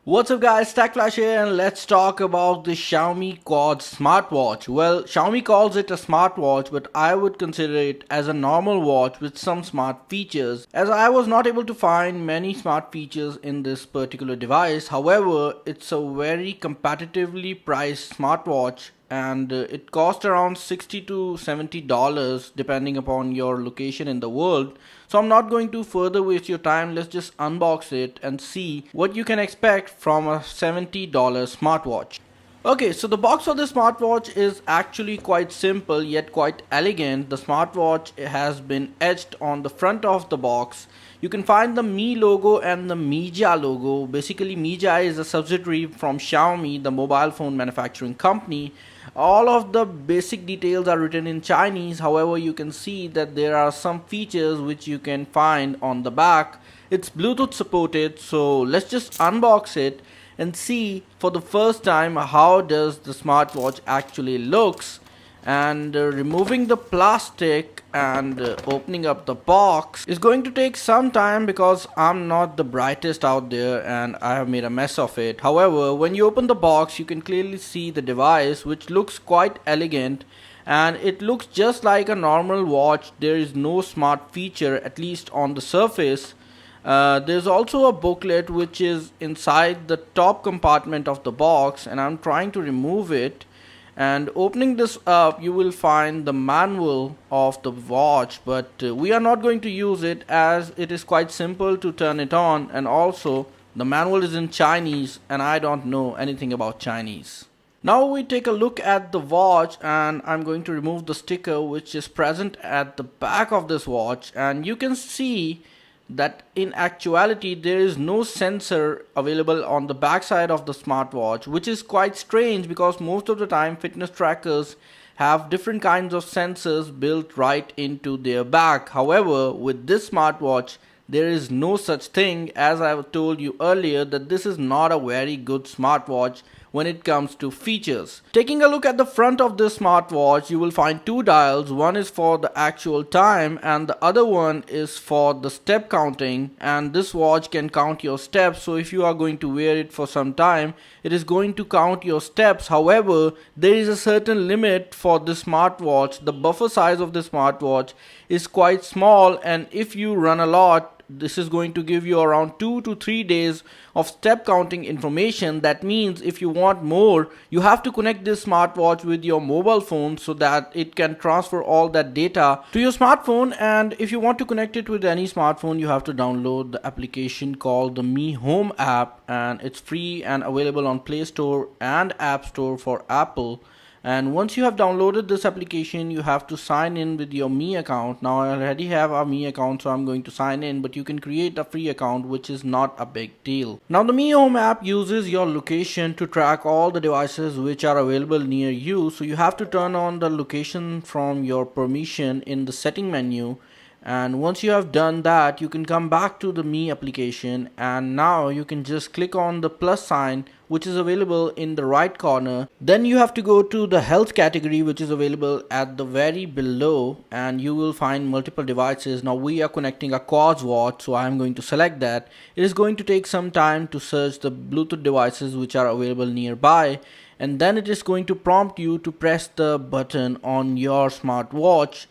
What's up guys, Tech Flash here and let's talk about the Xiaomi Quartz Smart Watch. Well, Xiaomi calls it a smartwatch, but I would consider it as a normal watch with some smart features, as I was not able to find many smart features in this particular device. However, it's a very competitively priced smartwatch and it costs around $60 to $70 depending upon your location in the world. So I'm not going to further waste your time. Let's just unbox it and see what you can expect from a $70 smartwatch. Okay, so the box for the smartwatch is actually quite simple yet quite elegant. The smartwatch has been etched on the front of the box. You can find the Mi logo and the Mijia logo. Basically, Mijia is a subsidiary from Xiaomi, the mobile phone manufacturing company. All of the basic details are written in Chinese. However, you can see that there are some features which you can find on the back. It's Bluetooth supported, so let's just unbox it and see for the first time how does the smartwatch actually looks. And removing the plastic and opening up the box is going to take some time because I'm not the brightest out there and I have made a mess of it. However, when you open the box, you can clearly see the device, which looks quite elegant and it looks just like a normal watch. There is no smart feature, at least on the surface. There's also a booklet which is inside the top compartment of the box, and I'm trying to remove it. And opening this up, you will find the manual of the watch, but we are not going to use it as it is quite simple to turn it on, and also the manual is in Chinese and I don't know anything about Chinese. Now we take a look at the watch, and I'm going to remove the sticker which is present at the back of this watch, and you can see that in actuality there is no sensor available on the back side of the smartwatch, which is quite strange because most of the time fitness trackers have different kinds of sensors built right into their back. However, with this smartwatch there is no such thing, as I have told you earlier that this is not a very good smartwatch when it comes to features. Taking a look at the front of this smartwatch, you will find two dials. One is for the actual time and the other one is for the step counting, and this watch can count your steps. So if you are going to wear it for some time, it is going to count your steps. However, there is a certain limit for this smartwatch. The buffer size of the smartwatch is quite small, and if you run a lot, this is going to give you around 2 to 3 days of step counting information. That means if you want more, you have to connect this smartwatch with your mobile phone so that it can transfer all that data to your smartphone. And if you want to connect it with any smartphone, you have to download the application called the Mi Home app, and it's free and available on Play Store and App Store for Apple. And once you have downloaded this application, you have to sign in with your Mi account. Now I already have a Mi account, so I'm going to sign in, but you can create a free account, which is not a big deal. Now the Mi Home app uses your location to track all the devices which are available near you. So you have to turn on the location from your permission in the setting menu. And once you have done that, you can come back to the Mi application, and now you can just click on the plus sign which is available in the right corner. Then you have to go to the health category, which is available at the very below, and you will find multiple devices. Now we are connecting a Quartz watch, so I am going to select that. It is going to take some time to search the Bluetooth devices which are available nearby, and then it is going to prompt you to press the button on your smartwatch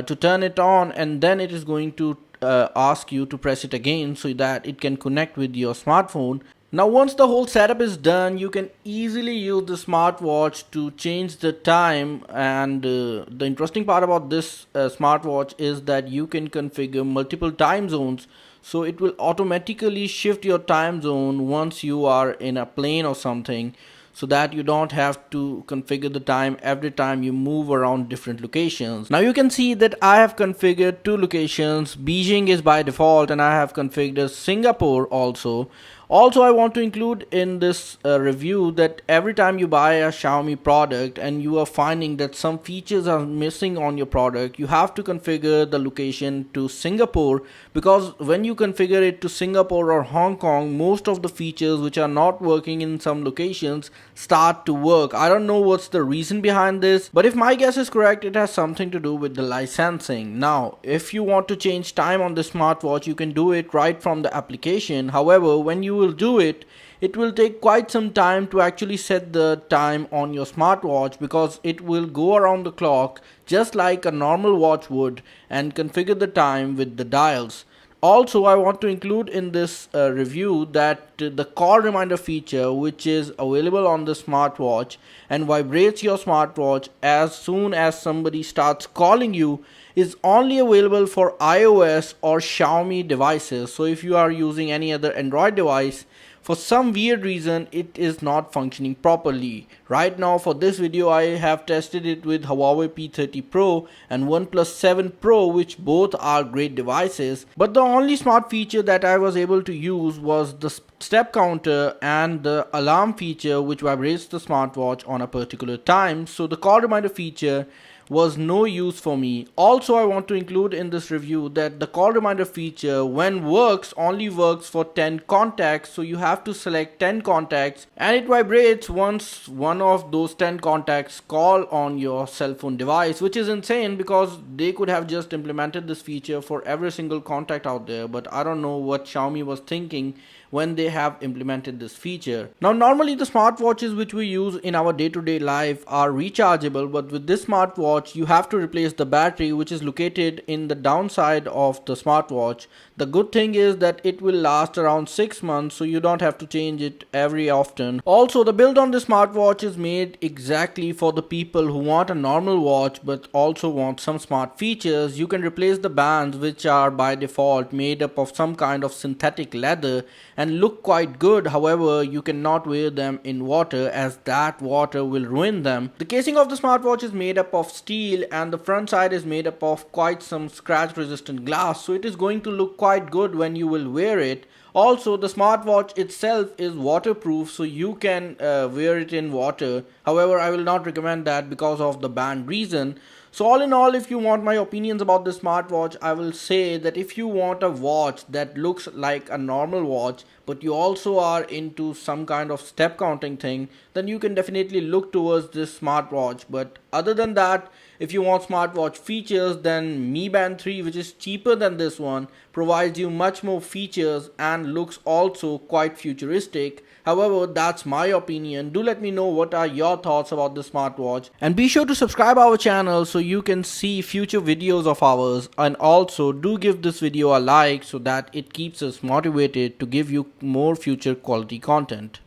to turn it on, and then it is going to ask you to press it again so that it can connect with your smartphone. Now once the whole setup is done, you can easily use the smartwatch to change the time, and the interesting part about this smartwatch is that you can configure multiple time zones. So it will automatically shift your time zone once you are in a plane or something, so that you don't have to configure the time every time you move around different locations. Now you can see that I have configured two locations. Beijing is by default, and I have configured Singapore also. Also, I want to include in this review that every time you buy a Xiaomi product and you are finding that some features are missing on your product, you have to configure the location to Singapore, because when you configure it to Singapore or Hong Kong, most of the features which are not working in some locations start to work. I don't know what's the reason behind this, but if my guess is correct, it has something to do with the licensing. Now, if you want to change time on the smartwatch, you can do it right from the application. However, when you will do it, it will take quite some time to actually set the time on your smartwatch, because it will go around the clock just like a normal watch would and configure the time with the dials. Also, I want to include in this review that the call reminder feature, which is available on the smartwatch and vibrates your smartwatch as soon as somebody starts calling you, is only available for iOS or Xiaomi devices. So if you are using any other Android device, for some weird reason it is not functioning properly. Right now for this video I have tested it with Huawei P30 Pro and OnePlus 7 Pro, which both are great devices, but the only smart feature that I was able to use was the step counter and the alarm feature, which vibrates the smartwatch on a particular time. So the call reminder feature was no use for me. Also, I want to include in this review that the call reminder feature, when works, only works for 10 contacts. So you have to select 10 contacts and it vibrates once one of those 10 contacts call on your cell phone device, which is insane because they could have just implemented this feature for every single contact out there. But I don't know what Xiaomi was thinking when they have implemented this feature. Now, normally the smartwatches which we use in our day-to-day life are rechargeable, but with this smartwatch you have to replace the battery, which is located in the downside of the smartwatch. The good thing is that it will last around 6 months, so you don't have to change it every often. Also, the build on the smartwatch is made exactly for the people who want a normal watch but also want some smart features. You can replace the bands, which are by default made up of some kind of synthetic leather and look quite good. However, you cannot wear them in water as that water will ruin them. The casing of the smartwatch is made up of steel and the front side is made up of quite some scratch resistant glass, so it is going to look quite good when you will wear it. Also, the smartwatch itself is waterproof, so you can wear it in water. However, I will not recommend that because of the band reason. So all in all, if you want my opinions about the smartwatch, I will say that if you want a watch that looks like a normal watch but you also are into some kind of step counting thing, then you can definitely look towards this smartwatch. But other than that, if you want smartwatch features, then Mi Band 3, which is cheaper than this one, provides you much more features and looks also quite futuristic. However, that's my opinion. Do let me know what are your thoughts about the smartwatch, and be sure to subscribe our channel so you can see future videos of ours, and also do give this video a like so that it keeps us motivated to give you more future quality content.